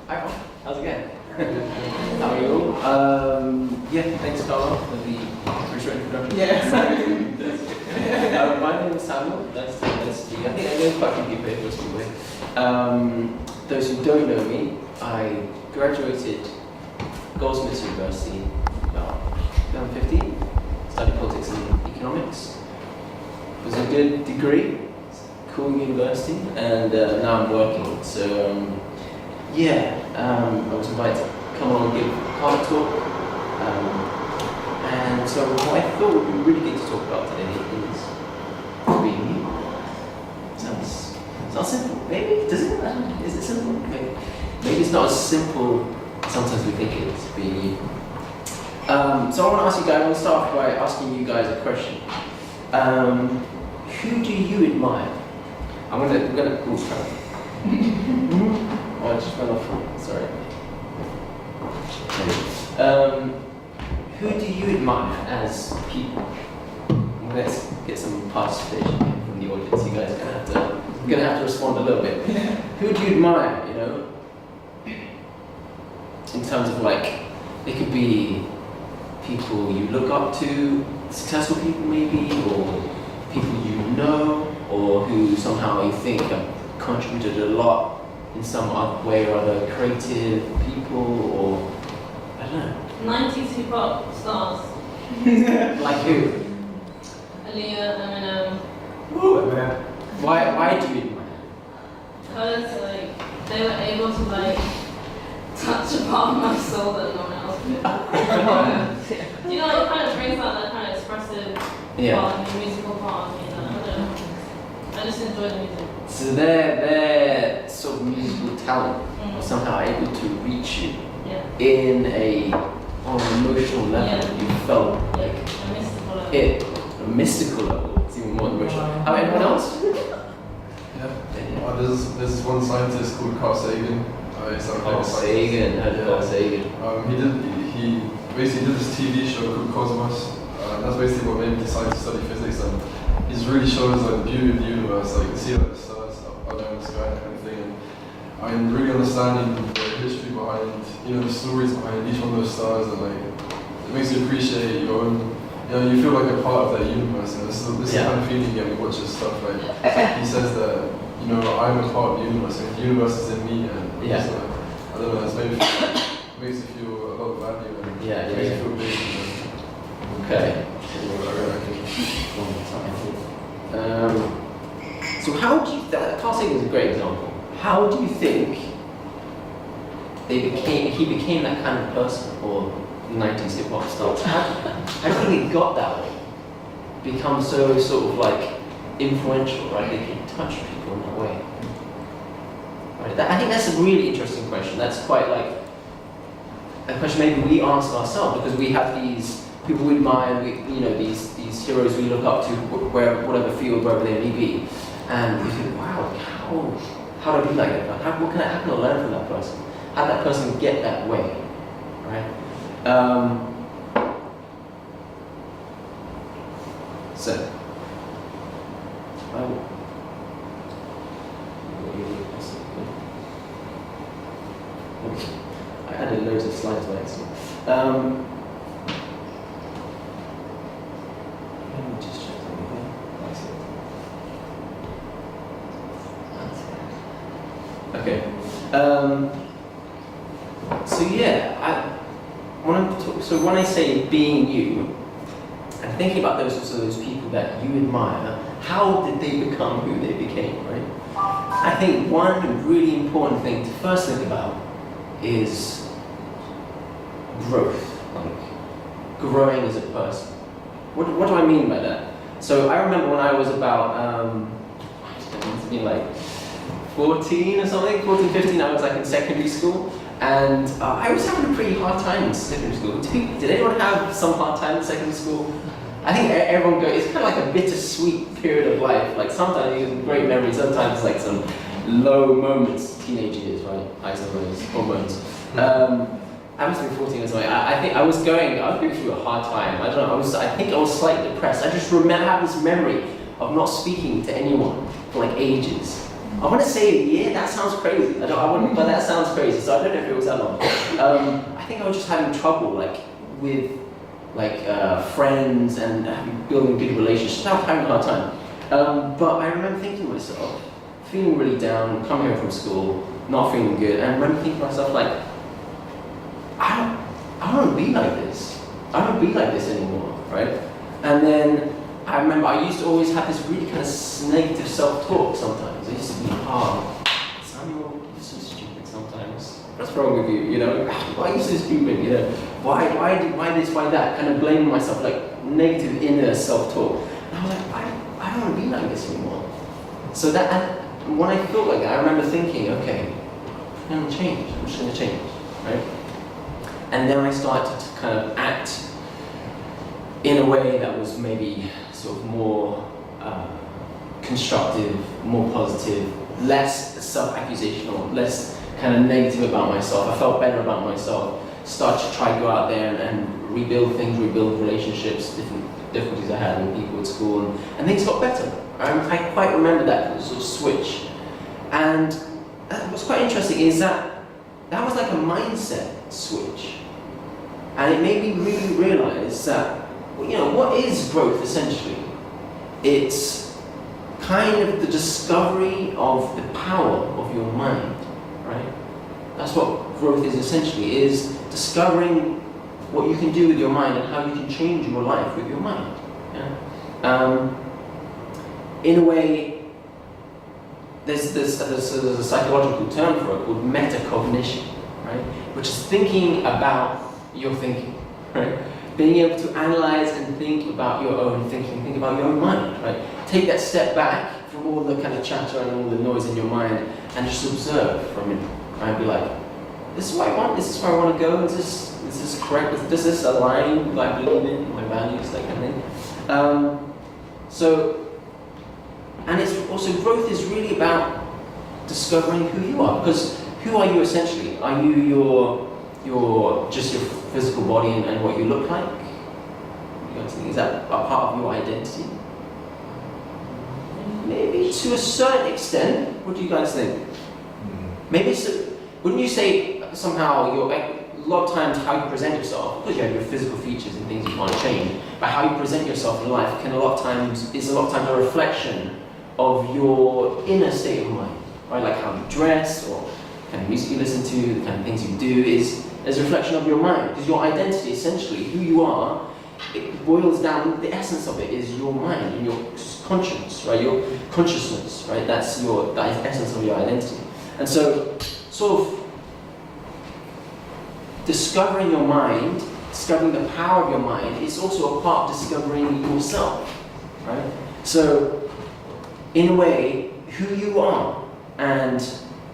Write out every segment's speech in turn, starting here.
Hi, how's it going? How are you all? Yeah, thanks, Carlo, for the short introduction. Yeah. My name is Samuel. Nice to meet you. I think I know quite a few people here, most people here. Those who don't know me, I graduated Goldsmiths University about 2015. Studied politics and economics. It was a good degree, cool university, and now I'm working. So I was invited to come on and give a CARP talk. And so what I thought would be really good to talk about today is being you. Sounds simple. Maybe does it? Is it simple? Maybe it's not as simple as sometimes we think it is. Being you. So I want to ask you guys. I want to start off by asking you guys a question. Who do you admire? I'm gonna Oh, I just went off. Sorry. Who do you admire as people? Let's get some participation from the audience. You guys are gonna have to respond a little bit. Who do you admire? You know, in terms of like, it could be people you look up to, successful people maybe, or people you know, or who somehow you think have contributed a lot in some other way or other, creative people, or I don't know. 90s hip hop stars. Like who? Aaliyah, Eminem. Why do you admire? Because they were able to touch a part of my soul that no one else could. You know, it kind of brings out that kind of expressive part, the musical part of me. I don't know. I just enjoy the music. So their sort of musical talent was somehow able to reach you on an emotional level. You felt like a mystical level. It's even more emotional. How about anyone else? There's one scientist called Carl Sagan. Carl Sagan. He basically did this TV show called Cosmos. That's basically what made me decide to study physics, and it really shows the beauty of the universe, like you see the stars up there in the sky and kind of thing. And I'm really understanding the history behind, the stories behind each one of those stars, and it makes you appreciate your own. You feel like a part of that universe, and this is the kind of feeling you get when you watch his stuff. He says that I'm a part of the universe, and the universe is in me, and I don't know, it's makes you feel a lot of value, and makes you feel big. Okay. So how do you, Carl Sagan is a great example. How do you think he became that kind of person, or 90s hip hop stars? How do you think he got that way? Become so sort of influential, right? They can touch people in that way. Right. I think that's a really interesting question. That's quite a question maybe we answer ourselves, because we have these people we admire, these heroes we look up to, whatever field, wherever they may be, and we think, wow, how do I be like that? How can I learn from that person? How did that person get that way, right? I added loads of slides by accident. Let me just check something here. Okay. When I say being you, and thinking about those people that you admire, how did they become who they became, right? I think one really important thing to first think about is growth, growing as a person. What do I mean by that? So I remember when I was about, 14 or something, 14, 15, I was in secondary school, and I was having a pretty hard time in secondary school. Did anyone have some hard time in secondary school? I think everyone goes, it's kind of like a bittersweet period of life. Sometimes you get great memories, sometimes some low moments, teenage years, right? Highs and lows, hormones. I must have been 14 or something. I think I was going through a hard time. I don't know, I think I was slightly depressed. I just have this memory of not speaking to anyone for ages. I want to say a year. That sounds crazy. I wouldn't, but that sounds crazy. So I don't know if it was that long. I think I was just having trouble, like with friends and building good relationships. I was having a hard time. But I remember thinking to myself, feeling really down, coming home from school, not feeling good, and I remember thinking to myself, like, I don't want to be like this. I don't want to be like this anymore, right? And then I remember I used to always have this really kind of negative self-talk sometimes. I used to be, Samuel, you're so stupid sometimes. What's wrong with you? You know, why are you so stupid? You know, why this, why that? Kind of blaming myself, like negative inner self-talk. And I was like, I don't want to be like this anymore. So that, and when I felt like that, I remember thinking, okay, I'm going to change. I'm just going to change, right? And then I started to kind of act in a way that was maybe sort of more constructive, more positive, less self-accusational, less kind of negative about myself. I felt better about myself. Start to try to go out there and rebuild things, rebuild relationships, different difficulties I had with people at school, and things got better. I quite remember that sort of switch. And what's quite interesting is that was like a mindset switch. And it made me really realize that, you know, what is growth essentially? It's kind of the discovery of the power of your mind, right? That's what growth is essentially, is discovering what you can do with your mind and how you can change your life with your mind. Yeah? In a way, there's a psychological term for it called metacognition, right? Which is thinking about your thinking, right? Being able to analyze and think about your own thinking, think about your own mind, right? Take that step back from all the kind of chatter and all the noise in your mind and just observe from it, right? Be like, this is what I want, this is where I want to go, is this correct, does this align with what I believe in, my values, that kind of thing. And it's also, growth is really about discovering who you are, because who are you essentially? Are you just your physical body and what you look like? You guys think, is that a part of your identity? Maybe to a certain extent. What do you guys think? Maybe wouldn't you say somehow a lot of times how you present yourself, because you have your physical features and things you want to change, but how you present yourself in life is a lot of times a reflection of your inner state of mind, right? Like how you dress, or the kind of music you listen to, the kind of things you do is a reflection of your mind. Because your identity, essentially, who you are, it boils down, the essence of it is your mind and your conscience, right? Your consciousness, right? That's the essence of your identity. And so, sort of discovering your mind, discovering the power of your mind, is also a part of discovering yourself, right? So, in a way, who you are and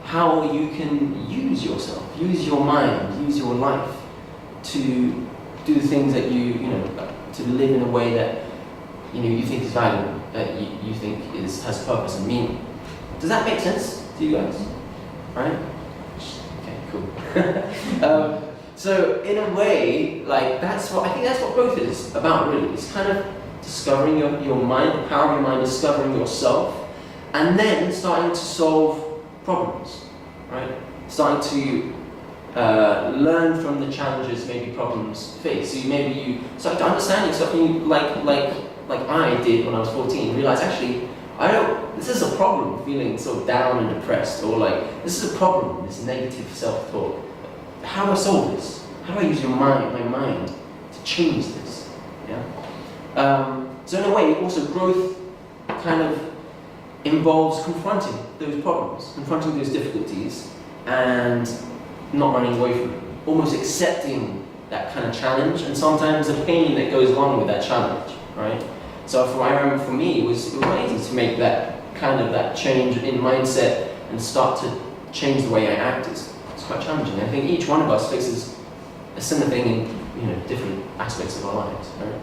how you can use yourself, use your mind, use your life to do things that to live in a way that you think is valuable, that you think has purpose and meaning. Does that make sense to you guys? Right? Okay, cool. So in a way, like I think that's what growth is about, really. It's kind of discovering your mind, the power of your mind, discovering yourself, and then starting to solve problems, right? Starting to learn from the challenges maybe problems face. So you start to understand yourself, and you, like I did when I was 14, realize actually this is a problem, feeling so down and depressed, or like this is a problem, this negative self-talk. How do I solve this? How do I use my mind to change this? Yeah. So in a way, also growth kind of involves confronting those problems, confronting those difficulties, and not running away from them. Almost accepting that kind of challenge, and sometimes the pain that goes along with that challenge, right? So I remember for me, it was amazing to make that change in mindset and start to change the way I act. It's quite challenging. I think each one of us faces a similar thing in different aspects of our lives, right?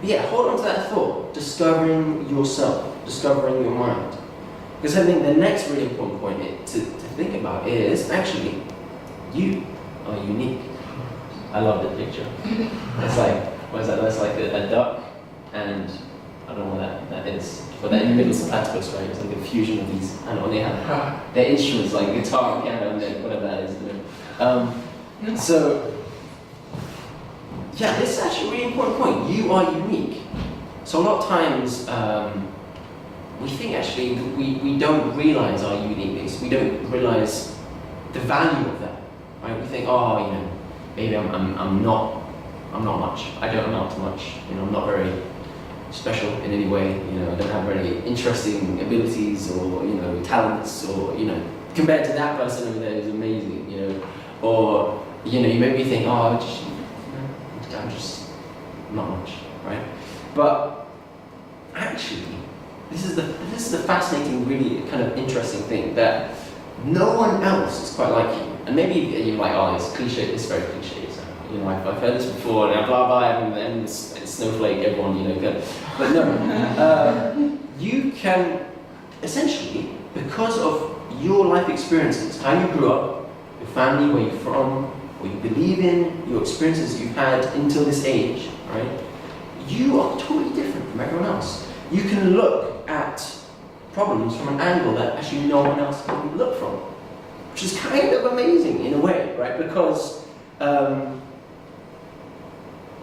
Yeah, hold on to that thought, discovering yourself, discovering your mind. Because I think the next really important point to think about is actually, you are unique. I love that picture. It's like, what is that? That's like a duck, and I don't know what that is. But that in the middle is a platypus, right? It's like a fusion of these, and they have their instruments like guitar, piano, and then whatever that is. So, yeah, this is actually a really important point. You are unique. So a lot of times, we think actually that we don't realize our uniqueness. We don't realize the value of that, right? We think, oh, you know, maybe I'm not much. I don't amount to much. You know, I'm not very special in any way. You know, I don't have very interesting abilities or, you know, talents or, you know, compared to that person over there who's amazing. You know, or, you know, you maybe think, oh, I'm just not much, right? But actually, this is the fascinating, really kind of interesting thing, that no one else is quite like you. And maybe you're like, oh, it's cliche, it's very cliche. So, you know, I've heard this before, and blah blah, and it's snowflake, everyone, you know, go. But no, you can essentially, because of your life experiences, how you grew up, your family, where you're from, what you believe in, your experiences you've had until this age, right? You are totally different from everyone else. You can look at problems from an angle that actually no one else can look from, which is kind of amazing in a way, right? Because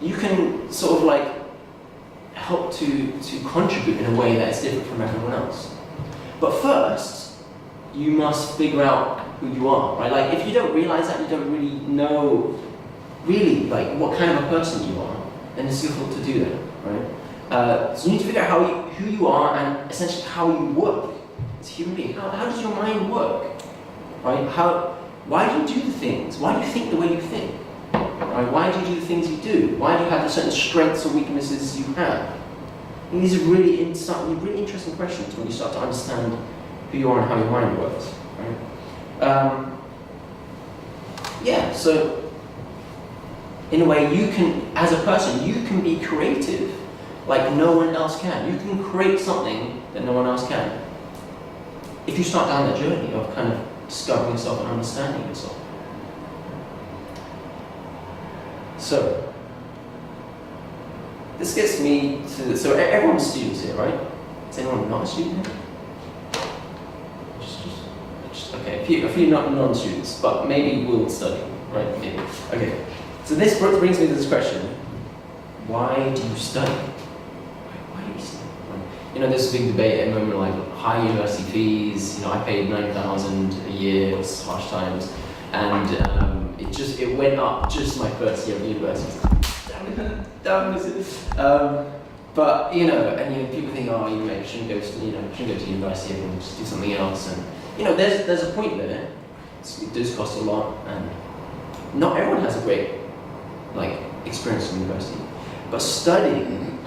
you can sort of like help to contribute in a way that is different from everyone else. But first, you must figure out who you are, right? Like, if you don't realize that, you don't really know really like what kind of a person you are, then it's difficult to do that, right? So you need to figure out who you are and essentially how you work as a human being. How does your mind work, right? Why do you do the things? Why do you think the way you think? Right? Why do you do the things you do? Why do you have the certain strengths or weaknesses you have? And these are really interesting questions when you start to understand who you are and how your mind works, right? Yeah, so in a way, you can, as a person, you can be creative like no one else can. You can create something that no one else can. If you start down that journey of kind of discovering yourself and understanding yourself. So, this gets me to, so everyone's students here, right? Is anyone not a student here? Just okay, a few non-students, but maybe will study, right? Maybe. Okay, so this brings me to this question. Why do you study? Why do you study? You know, there's a big debate at the moment, like high university fees. You know, I paid $9,000 a year, it was harsh times, and it went up just my first year of university. Damn it. But you know, and people think, oh, you shouldn't go to university, and just do something else. And you know, there's a point there. It does cost a lot, and not everyone has a great experience in university. But studying,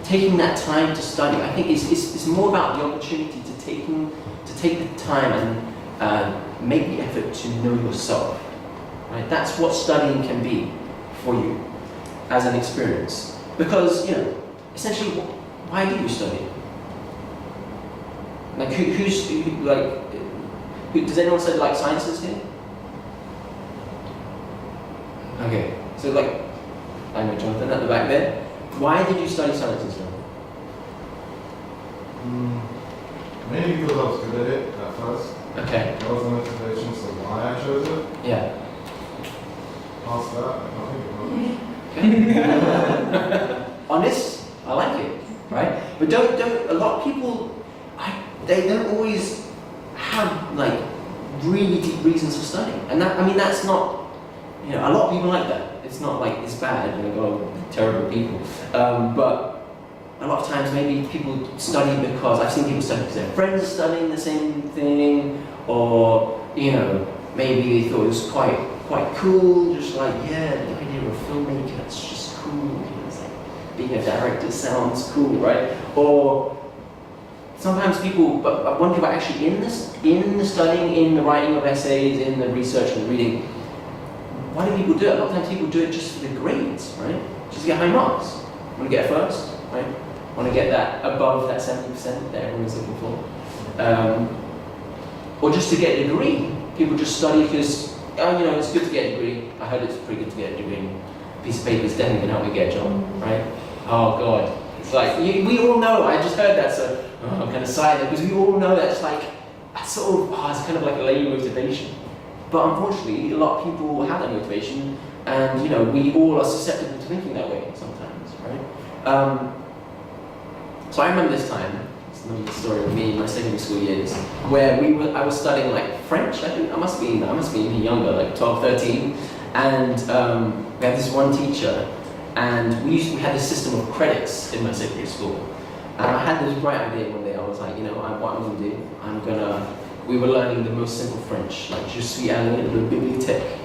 taking that time to study, I think it's more about the opportunity to take the time and make the effort to know yourself. Right? That's what studying can be for you as an experience. Because, you know, essentially, why do you study? Like, does anyone say like sciences here? Okay, so I know Jonathan at the back there. Why did you study sciences, Jonathan? Mainly because I was good at it at first. Okay. That was the motivation, so why I chose it. Yeah. Past that, I can't think about it. Honest, I like it, right? But don't a lot of people, they don't always have really deep reasons for studying, and that's not, you know, a lot of people like that. It's not like it's bad, you know, terrible people, but a lot of times maybe people study because I've seen people study because their friends are studying the same thing, or you know, maybe they thought it was quite cool, just like, yeah, the idea of a filmmaker, that's just cool. You know, it's like being a director sounds cool, right? Or sometimes people, but when people are actually in the studying, in the writing of essays, in the research and the reading, why do people do it? A lot of times people do it just for the grades, right? Just to get high marks. Want to get a first, right? Want to get that above that 70% that everyone's looking for. Or just to get a degree. People just study because, you know, it's good to get a degree. I heard it's pretty good to get a degree. A piece of paper is definitely going to help you get a job, right? Oh God. It's like, we all know, I just heard that, so I'm kind of silent, because we all know that's like, that's sort of, it's kind of like a lame motivation. But unfortunately, a lot of people have that motivation, and you know, we all are susceptible to thinking that way sometimes, right? So I remember this time, it's another story of me in my secondary school years, where I was studying like French, I think I must be even younger, like 12, 13, and we had this one teacher, and we had this system of credits in my secondary school. And I had this bright idea one day. I was like, you know, what I'm going to do, we were learning the most simple French, like je suis allé à la bibliothèque.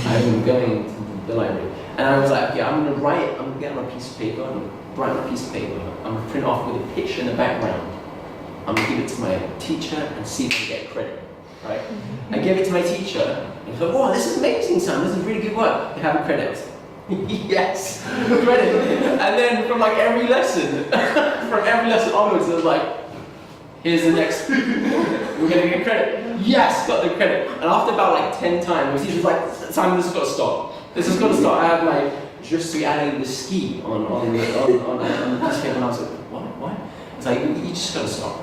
I'm going to the library. And I was like, okay, I'm going to get on a piece of paper, I'm going to write on a piece of paper, I'm going to print off with a picture in the background. I'm going to give it to my teacher and see if I get credit, right? I gave it to my teacher, and he thought, wow, this is amazing, son, this is really good work. You have a credit. Yes, credit. And then from like every lesson, onwards, it was like, here's the next, we're gonna get credit. Yes, got the credit. And after about like 10 times, my teacher was like, Simon, this has got to stop. This has got to stop. I have like, je suis allé the ski on the piece of paper, and I was like, what? It's like, you just got to stop.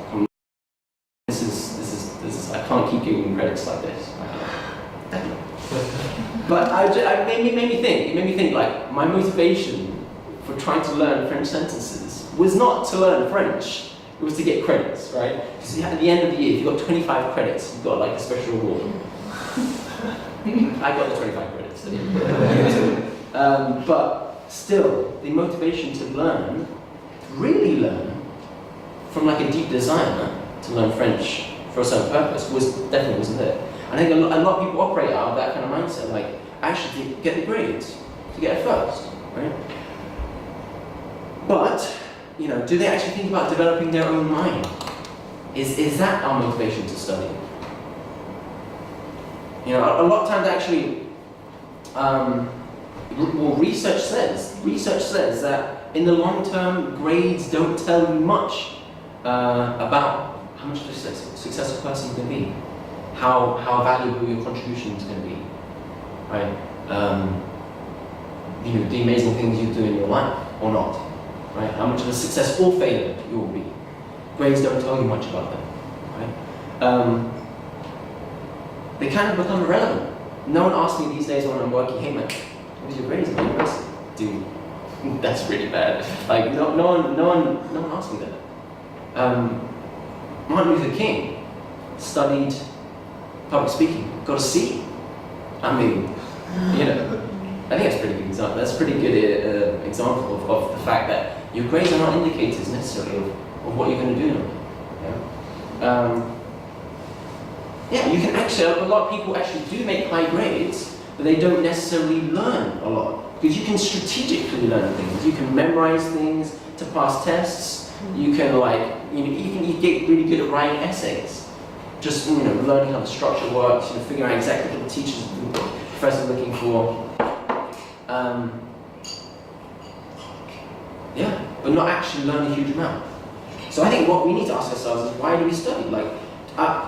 This is, I can't keep giving credits like this. But it made me think like, my motivation for trying to learn French sentences was not to learn French, it was to get credits, right? Because at the end of the year, if you got 25 credits, you got like a special reward. I got the 25 credits at the end of the year. But still, the motivation to learn, to really learn, from like a deep desire to learn French for a certain purpose, definitely wasn't there. I think a lot of people operate out of that kind of mindset, like, actually to get the grades, to get a first, right? But, you know, do they actually think about developing their own mind? Is that our motivation to study? You know, a lot of times actually, research says that in the long term, grades don't tell you much about how much of a successful person you're going to be. How valuable your contribution is going to be, right? You know, the amazing things you do in your life or not, right? How much of a success or failure you will be. Grades don't tell you much about them, right? They kind of become irrelevant. No one asks me these days when I'm working, hey man, what was your grades at university? Dude, that's really bad. Like no one asks me that. Martin Luther King studied public speaking, got a C. I mean, you know, I think that's pretty good example. That's a pretty good example of the fact that your grades are not indicators necessarily of what you're going to do now. Yeah, you can actually, a lot of people actually do make high grades, but they don't necessarily learn a lot. Because you can strategically learn things. You can memorize things to pass tests. You can you get really good at writing essays. Just, you know, learning how the structure works, you know, figuring out exactly what the professor's looking for. Yeah, but not actually learn a huge amount. So I think what we need to ask ourselves is, why do we study? Like,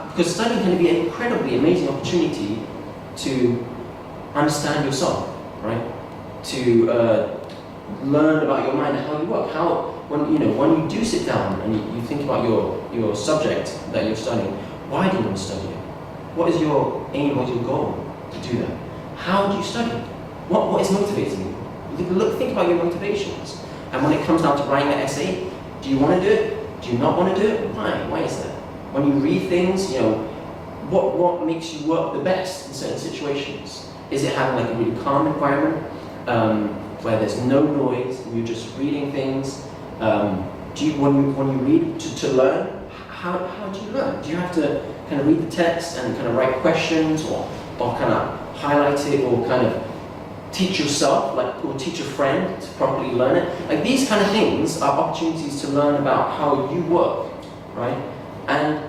because studying can be an incredibly amazing opportunity to understand yourself, right? To learn about your mind and how you work. When you do sit down and you think about your subject that you're studying, why do you want to study it? What is your aim, what is your goal to do that? How do you study? What is motivating you? Think about your motivations. And when it comes down to writing an essay, do you want to do it? Do you not want to do it? Why? Why is that? When you read things, you know, what makes you work the best in certain situations? Is it having like a really calm environment where there's no noise and you're just reading things? When you read to learn, how do you learn? Do you have to kind of read the text and kind of write questions or kind of highlight it or kind of teach yourself, or teach a friend to properly learn it? Like, these kind of things are opportunities to learn about how you work, right? And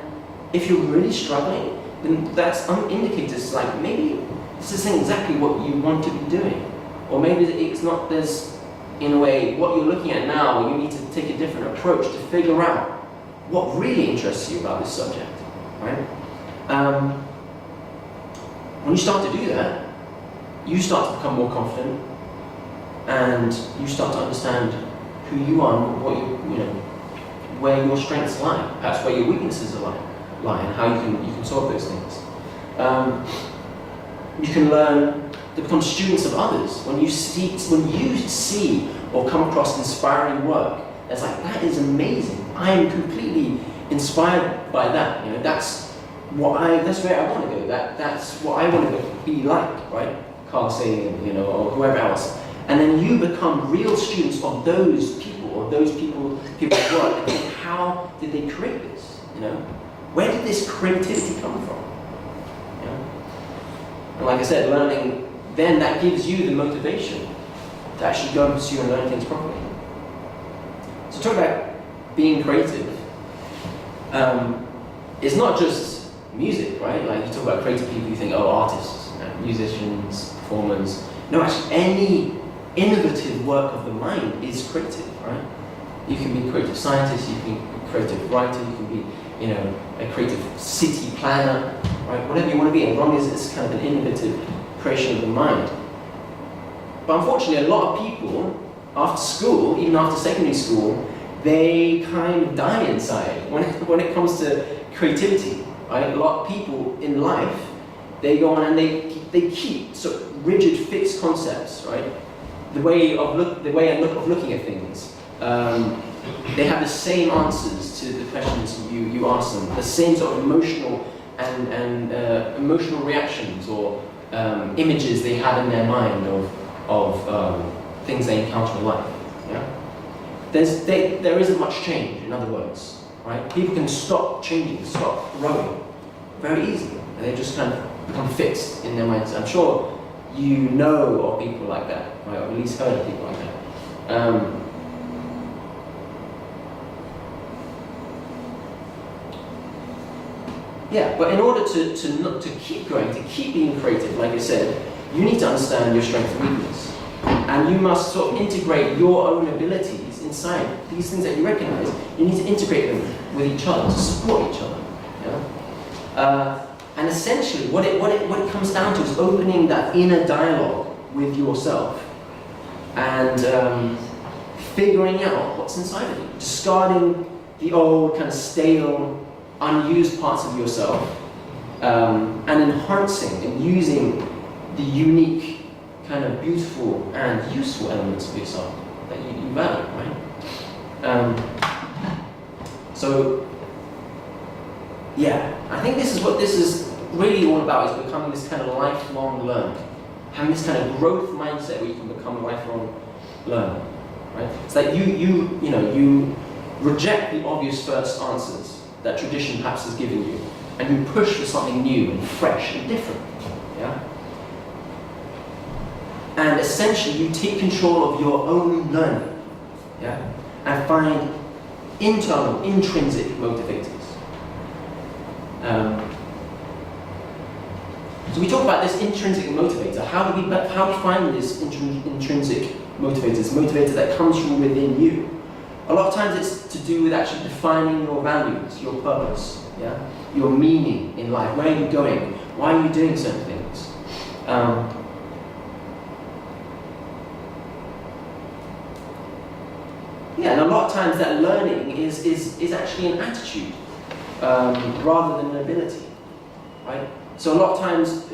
if you're really struggling, then that's indicators like maybe this isn't exactly what you want to be doing. Or maybe it's not, there's, in a way, what you're looking at now, you need to take a different approach to figure out what really interests you about this subject, right? When you start to do that, you start to become more confident and you start to understand who you are, and what where your strengths lie, perhaps where your weaknesses lie, and how you can solve those things. You can learn to become students of others. When you see or come across inspiring work, it's like, that is amazing. I am completely inspired by that. That's where I want to go. That's what I want to be like, right? Carl Sagan, or whoever else. And then you become real students of those people's work, and think, how did they create this? Where did this creativity come from? And like I said, learning, then that gives you the motivation to actually go and pursue and learn things properly. So talk about being creative. It's not just music, right? Like you talk about creative people, you think, oh, artists, musicians, performers. No, actually, any innovative work of the mind is creative, right? You can be a creative scientist, you can be a creative writer, you can be, a creative city planner, right? Whatever you want to be, as long as it's kind of an innovative creation of the mind. But unfortunately, a lot of people, after school, even after secondary school, they kind of die inside when it comes to creativity, right? A lot of people in life, they go on and they keep sort of rigid, fixed concepts, right? The way and look of looking at things. They have the same answers to the questions you ask them, the same sort of emotional and emotional reactions or images they have in their mind of things they encounter in life. Yeah? There isn't much change, in other words, right? People can stop changing, stop growing very easily, and they just kind of become fixed in their minds. I'm sure you know of people like that, right? Or at least heard of people like that. Yeah, but in order to keep growing, to keep being creative, like I said, you need to understand your strength and weakness. And you must sort of integrate your own abilities inside these things that you recognize. You need to integrate them with each other, to support each other. Yeah? And essentially, what it comes down to is opening that inner dialogue with yourself and figuring out what's inside of you, discarding the old kind of stale, unused parts of yourself, and enhancing and using the unique, kind of beautiful and useful elements of yourself that you value, right? So, yeah, I think this is what this is really all about, is becoming this kind of lifelong learner. Having this kind of growth mindset where you can become a lifelong learner, right? It's like you reject the obvious first answers that tradition perhaps has given you, and you push for something new and fresh and different, yeah? And essentially you take control of your own learning, yeah? And find internal, intrinsic motivators. So we talk about this intrinsic motivator. How do we find this intrinsic motivator that comes from within you? A lot of times it's to do with actually defining your values, your purpose, yeah? Your meaning in life. Where are you going? Why are you doing certain things? Yeah, and a lot of times that learning is actually an attitude rather than an ability, right? So a lot of times,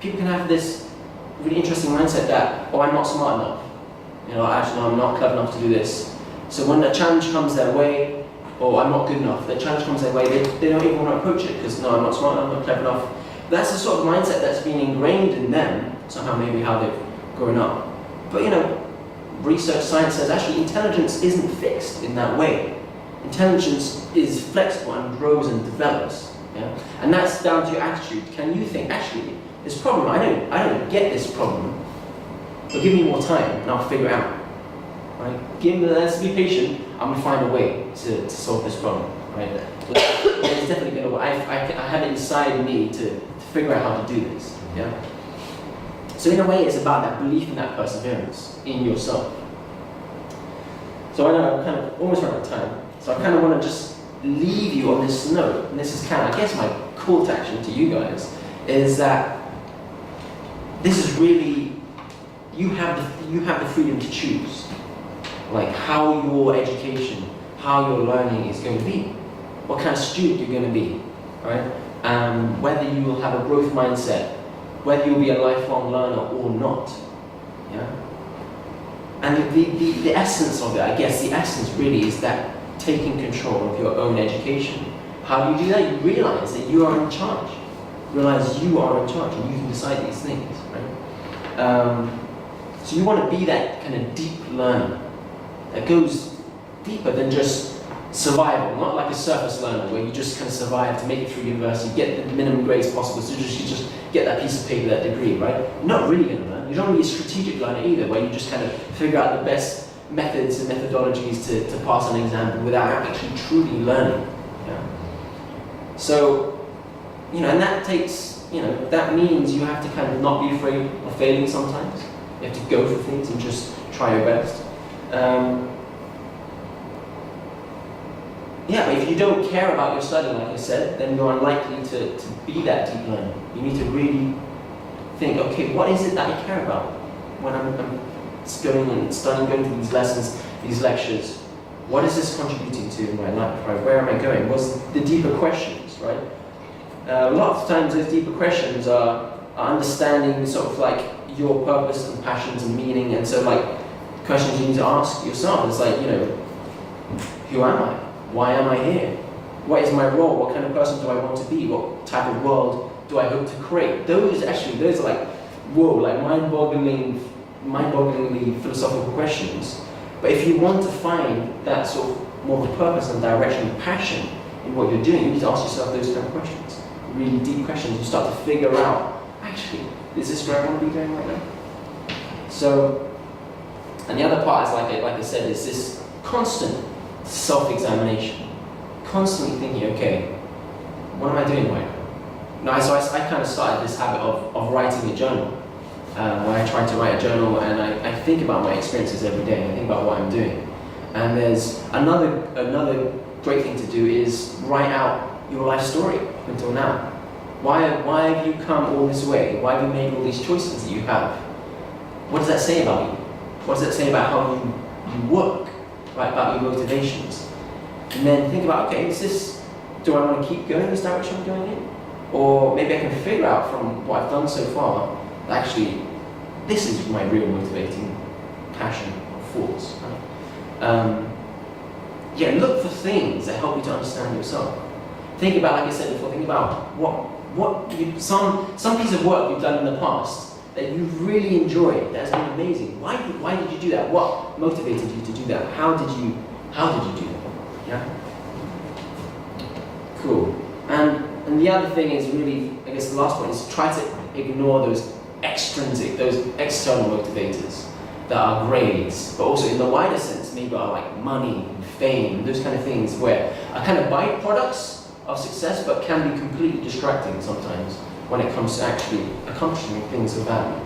people can have this really interesting mindset that, oh, I'm not smart enough. Actually, no, I'm not clever enough to do this. So when a challenge comes their way, or I'm not good enough, the challenge comes their way, they don't even want to approach it because, no, I'm not smart enough, I'm not clever enough. That's the sort of mindset that's been ingrained in them, somehow maybe how they've grown up. But research, science says actually intelligence isn't fixed in that way. Intelligence is flexible and grows and develops. Yeah? And that's down to your attitude. Can you think, actually, this problem, I don't get this problem, but give me more time and I'll figure it out. Right? Let's be patient, I'm going to find a way to solve this problem. Right? There's definitely been a way. I have it inside me to figure out how to do this. Yeah? So in a way, it's about that belief and that perseverance in yourself. So I know I'm kind of almost running out of time, so I kind of want to just leave you on this note, and this is kind of, I guess, my call to action to you guys, is that this is really, you have the freedom to choose. like how your education, how your learning is going to be, what kind of student you're going to be, right? Whether you will have a growth mindset, whether you'll be a lifelong learner or not, yeah? And the essence of it, I guess, the essence really is that taking control of your own education. How do you do that? You realize that you are in charge. Realize you are in charge and you can decide these things, right? So you want to be that kind of deep learner that goes deeper than just survival, not like a surface learner where you just kind of survive to make it through university, get the minimum grades possible, so you just get that piece of paper, that degree, right? You're not really going to learn. You don't want to be a strategic learner either, where you just kind of figure out the best methods and methodologies to pass an exam without actually truly learning. Yeah? So, you know, and that takes, you know, that means you have to kind of not be afraid of failing sometimes. You have to go for things and just try your best. Yeah, but if you don't care about your studying, like I said, then you're unlikely to be that deep learner. You need to really think, okay, what is it that I care about when I'm going and studying, going to these lessons, these lectures? What is this contributing to in my life, right? Where am I going? What's the deeper questions, right? A lot of times those deeper questions are understanding sort of like your purpose and passions and meaning, and so like questions you need to ask yourself is like, you know, who am I? Why am I here? What is my role? What kind of person do I want to be? What type of world do I hope to create? Those are like, whoa, like mind-bogglingly philosophical questions. But if you want to find that sort of more of a purpose and direction and passion in what you're doing, you need to ask yourself those kind of questions. Really deep questions. You start to figure out, actually, is this where I want to be going right now? So, and the other part is, like I said, is this constant self-examination. Constantly thinking, okay, what am I doing right now? So I kind of started this habit of writing a journal. Where I try to write a journal and I think about my experiences every day. I think about what I'm doing. And there's another great thing to do is write out your life story up until now. Why have you come all this way? Why have you made all these choices that you have? What does that say about you? What does that say about how you work? Right, about your motivations? And then think about, okay, do I want to keep going this direction I'm going in? Or maybe I can figure out from what I've done so far, actually, this is my real motivating passion or force. Right? Yeah, look for things that help you to understand yourself. Think about, like I said before, think about some piece of work you've done in the past that you've really enjoyed, that has been amazing. Why did you do that? What motivated you to do that? How did you do that? Yeah? Cool. And the other thing is really, I guess the last point is try to ignore those extrinsic, those external motivators that are grades, but also in the wider sense, maybe are like money, fame, those kind of things where are kind of byproducts of success, but can be completely distracting sometimes when it comes to actually accomplishing things of value.